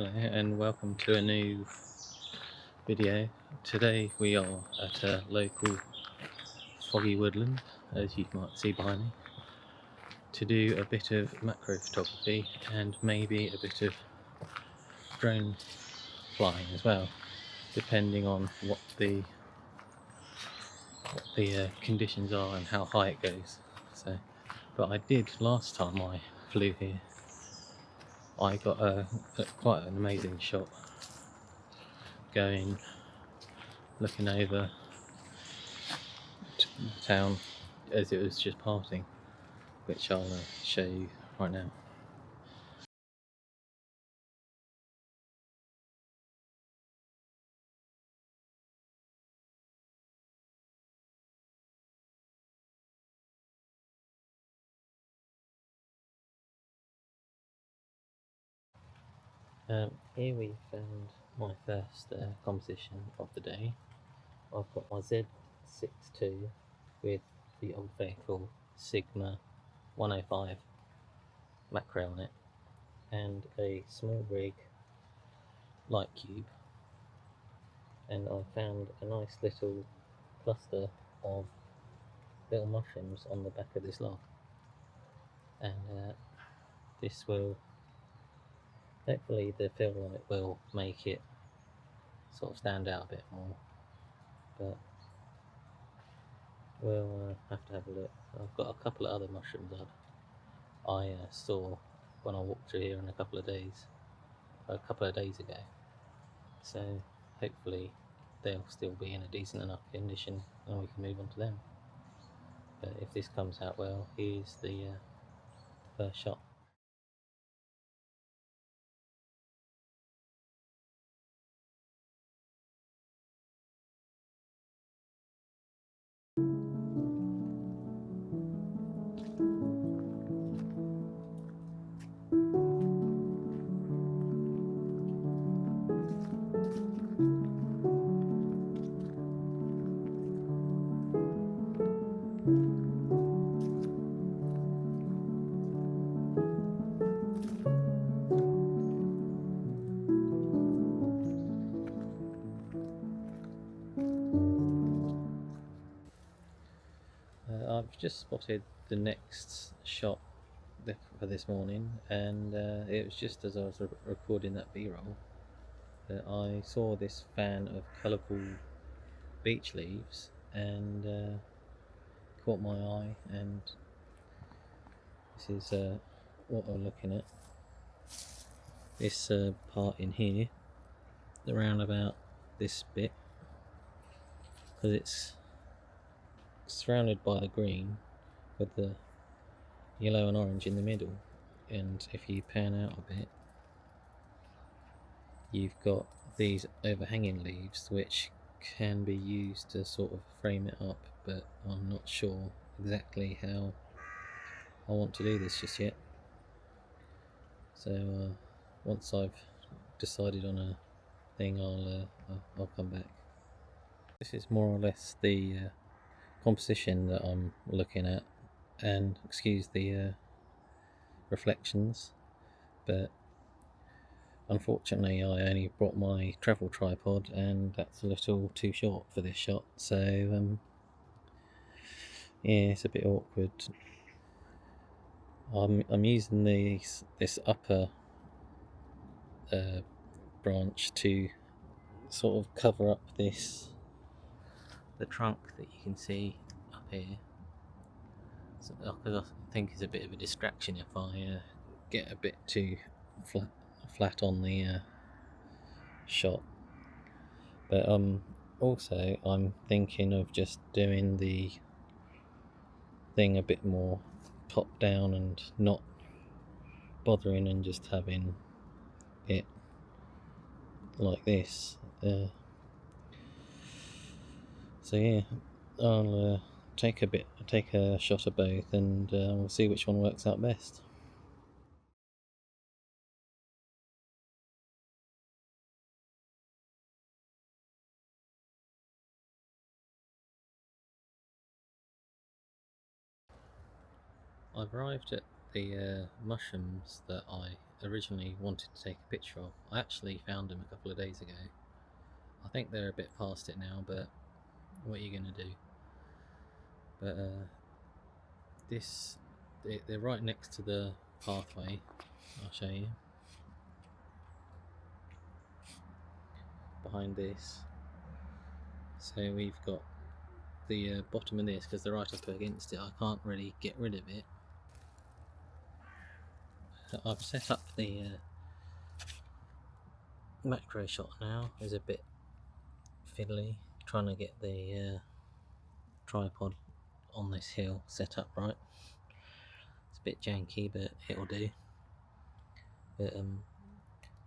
Hello and welcome to a new video. Today we are at a local foggy woodland, as you might see behind me, to do a bit of macro photography and maybe a bit of drone flying as well, depending on what the conditions are and how high it goes. But I did last time I flew here. I got quite an amazing shot going, looking over the town as it was just parting, which I'll show you right now. Here we found my first composition of the day. I've got my Z62 with the old faithful Sigma 105 macro on it, and a small rig light cube, and I found a nice little cluster of little mushrooms on the back of this log, and this will, hopefully the fill on it will make it sort of stand out a bit more, but we'll have to have a look. I've got a couple of other mushrooms I saw when I walked through here in a couple of days ago, so hopefully they'll still be in a decent enough condition and we can move on to them. But if this comes out well, here's the first shot. I've just spotted the next shot for this morning, and it was just as I was recording that B-roll that I saw this fan of colourful beech leaves and caught my eye, and this is what I'm looking at. This part in here, around about this bit, because it's surrounded by the green with the yellow and orange in the middle, and if you pan out a bit you've got these overhanging leaves which can be used to sort of frame it up, but I'm not sure exactly how I want to do this just yet. So once I've decided on a thing, I'll come back. This is more or less the composition that I'm looking at, and excuse the reflections, but unfortunately I only brought my travel tripod and that's a little too short for this shot, so yeah, it's a bit awkward. I'm using this upper branch to sort of cover up the trunk that you can see up here, because I think it's a bit of a distraction if I get a bit too flat on the shot. But also I'm thinking of just doing the thing a bit more top down and not bothering and just having it like this. So yeah, I'll take a shot of both, and we'll see which one works out best. I've arrived at the mushrooms that I originally wanted to take a picture of. I actually found them a couple of days ago. I think they're a bit past it now, but what are you going to do? But they're right next to the pathway. I'll show you. Behind this. So we've got the bottom of this, because they're right up against it. I can't really get rid of it. I've set up the macro shot now. It's a bit fiddly trying to get the tripod on this hill set up right. It's a bit janky, but it'll do. But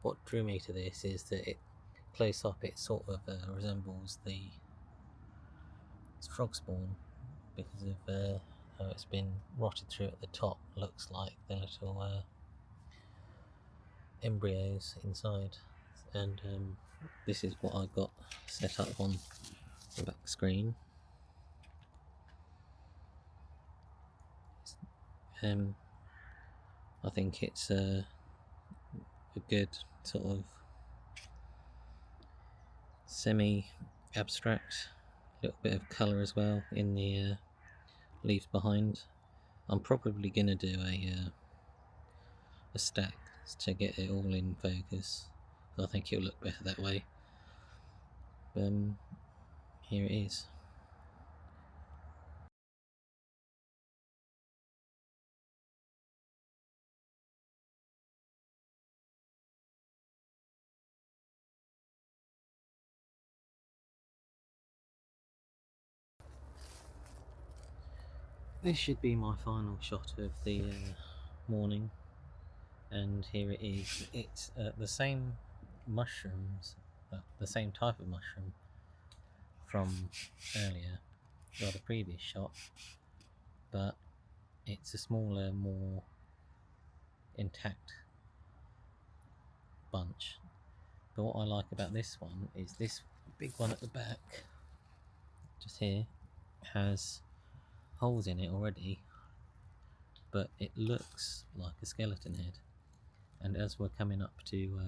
what drew me to this is that it close up, it sort of resembles the frog spawn because of how it's been rotted through at the top. Looks like the little embryos inside, and this is what I got set up on the back screen. I think it's a good sort of semi-abstract, little bit of colour as well in the leaves behind. I'm probably going to do a stack to get it all in focus. I think it'll look better that way. Here it is. This should be my final shot of the morning, and here it is. It's the same mushrooms, the same type of mushroom from earlier, or the previous shot, but it's a smaller, more intact bunch. But what I like about this one is this big one at the back, just here, has holes in it already, but it looks like a skeleton head. And as we're coming up to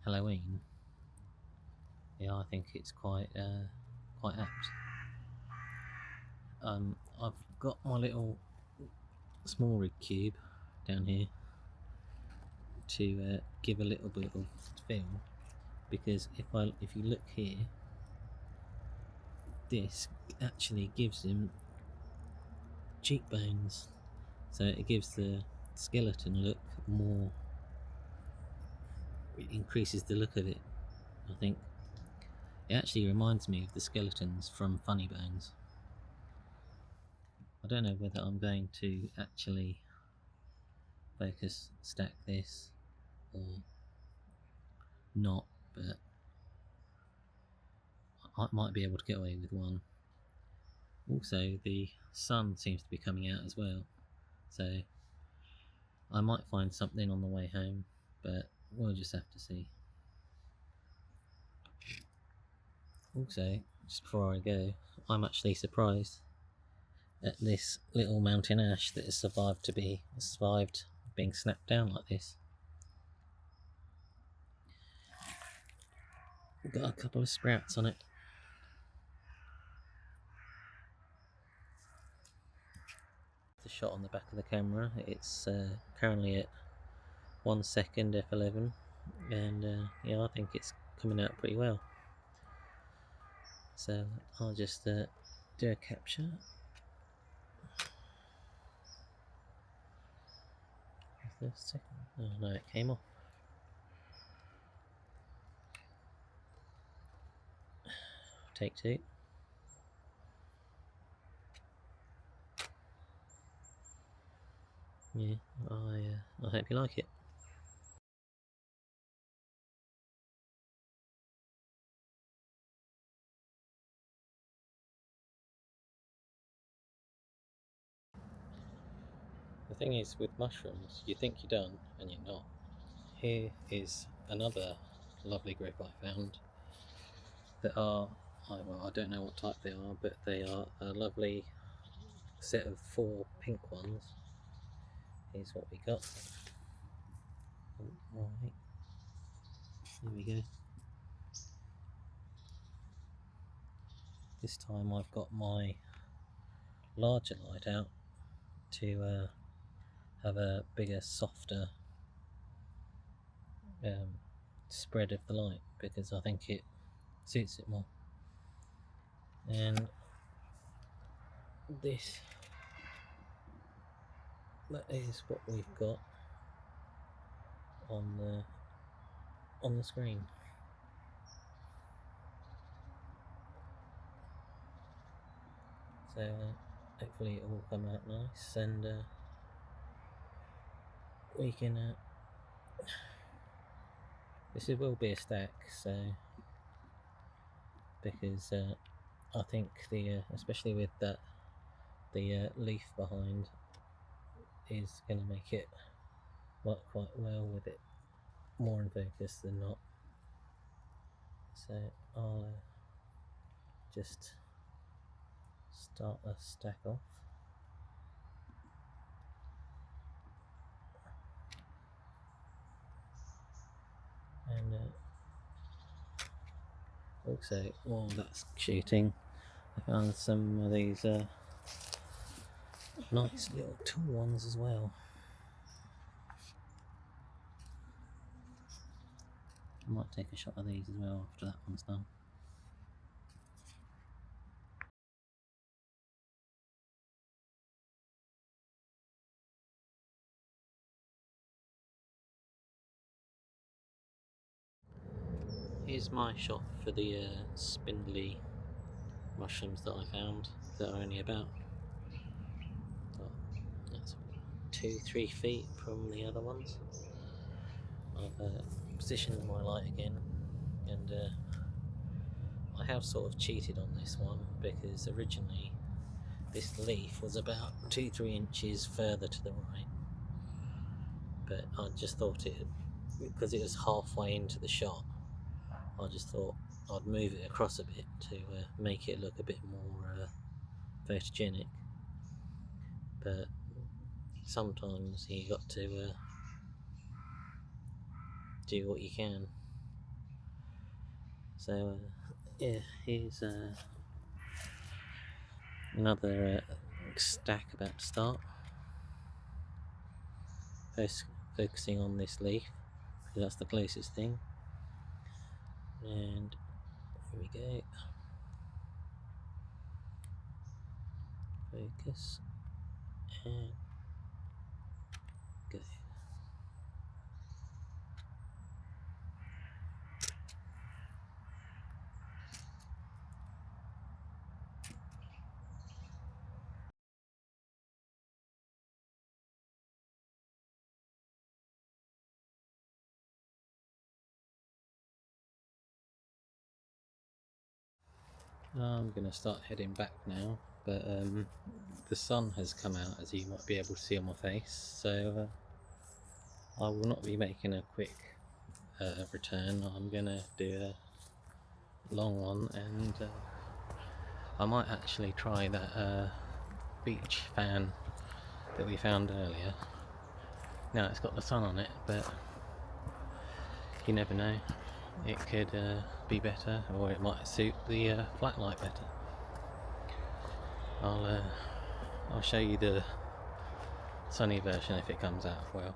Halloween, yeah, I think it's quite apt. I've got my little small rig cube down here to give a little bit of feel, because if you look here, this actually gives him cheekbones, so it gives the skeleton look more. It increases the look of it. I think it actually reminds me of the skeletons from Funny Bones. I don't know whether I'm going to actually focus stack this or not, but I might be able to get away with one. Also, the sun seems to be coming out as well, so I might find something on the way home, but we'll just have to see. Also, just before I go, I'm actually surprised at this little mountain ash that has survived being snapped down like this. We've got a couple of sprouts on it. The shot on the back of the camera, it's currently at 1 second f11, and yeah, I think it's coming out pretty well. So I'll just do a capture. Oh no, it came off. Take two. Yeah, I hope you like it. The thing is, with mushrooms, you think you're done, and you're not. Here is another lovely grip I found that are, well, I don't know what type they are, but they are a lovely set of 4 pink ones. here's what we got. Oh, right, here we go. This time I've got my larger light out to have a bigger, softer spread of the light, because I think it suits it more. And this, that is what we've got on the screen. So hopefully it will come out nice, and we can this will be a stack, so because I think the especially with that the leaf behind is going to make it work quite well with it more in focus than not. So I'll just start a stack off. And also, while that's shooting, I found some of these nice little tool ones as well. I might take a shot of these as well after that one's done. Here's my shot for the spindly mushrooms that I found that are only about 2-3 feet from the other ones. I've positioned my light again, and I have sort of cheated on this one, because originally this leaf was about 2-3 inches further to the right, but I just thought it, because it was halfway into the shot, I just thought I'd move it across a bit to make it look a bit more photogenic. But sometimes you got to do what you can. So yeah, here's another stack about to start. First focusing on this leaf, because that's the closest thing. And here we go. Focus and go. I'm going to start heading back now, but the sun has come out, as you might be able to see on my face, so I will not be making a quick return. I'm going to do a long one, and I might actually try that beach fan that we found earlier. Now it's got the sun on it, but you never know. It could be better, or it might suit the flat light better. I'll show you the sunny version if it comes out well.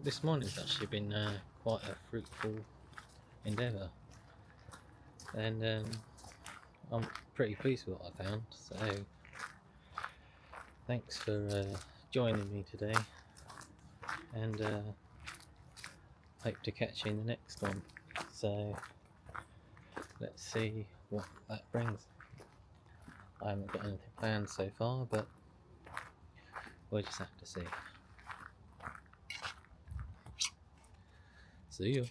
This morning's actually been quite a fruitful endeavour, and I'm pretty pleased with what I found, so thanks for joining me today, and hope to catch you in the next one. So let's see what that brings. I haven't got anything planned so far, but we'll just have to see. See you.